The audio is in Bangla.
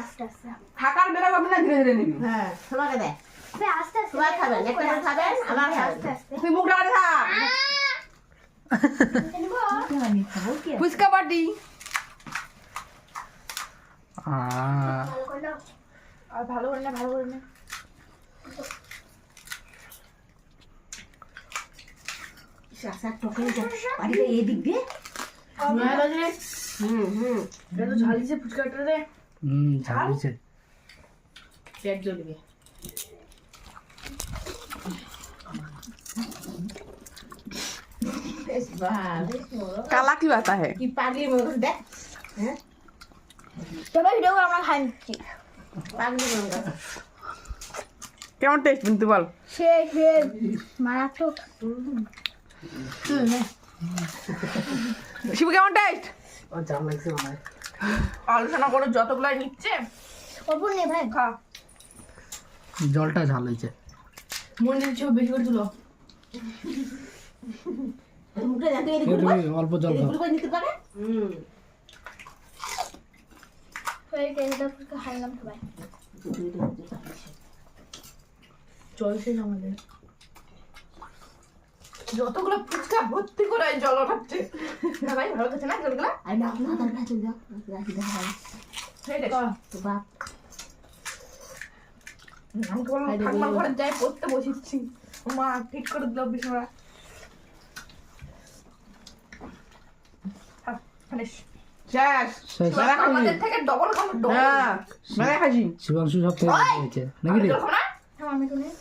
আস্তে আস্তে থাকার বেলা হবে না, ধীরে ধীরে নিবি। হ্যাঁ তোমাকে দে আস্তে আস্তে তোমার খাবেন একটা করে খাবেন আমার আস্তে খাবেন আস্তে তুই মুখ ডাকাতে থাক। ফুচকা পাটি। ভালো করে নাও। আর ভালো করে না, ভালো করে না। শাসার টকে বাড়িতে এদিক দিয়ে এটা তো ঝালিছে ফুচকাটা রে। ঝালিছে। পেট জ্বলবে। বেশ ভালো কালা কি বাতা है? কি পাগলি মতো দেখ হ্যাঁ চলো ভিডিও আমরা খাই নিচ্ছি। পাগলি মতো কেমন টেস্ট কিন্তু বল? সে মারাত্মক। শিবু কেমন টেস্ট? ও জাল লাগছে মনে হয়। আলোচনা করে যতগুলাই নিচ্ছে অপর নে ভাই। খা। জলটা ঝাল হয়েছে। মন্দির ছবি বেশি করে তুলো। মুখে যাতে এদিক তুমি অল্প জল দাও। করে নিতে পারে ওই তেলটা ফুচকা খাইলাম সবাই। চলছে আমাদের যতগুলো ফুচকা ভর্তি করে জল ওঠাচ্ছে না ভাই, ভালো খাচ্ছে না জলগুলো? আর না না তার কাছে যাও রাখি দেখা সেই দেখো তো বাপ আমাকে বললাম ঠাকুমার ঘরে যাই পড়তে বসেছি, মা ঠিক করে দিল বিছানা। শেষ শেষ। আমাদের থেকে ডবল খাবো, ডবল। হ্যাঁ, মানে খাচ্ছি। শিবাংশু সব থেকে বেশি হয়েছে নাকি রে? খাবো না? আমি তো নেই।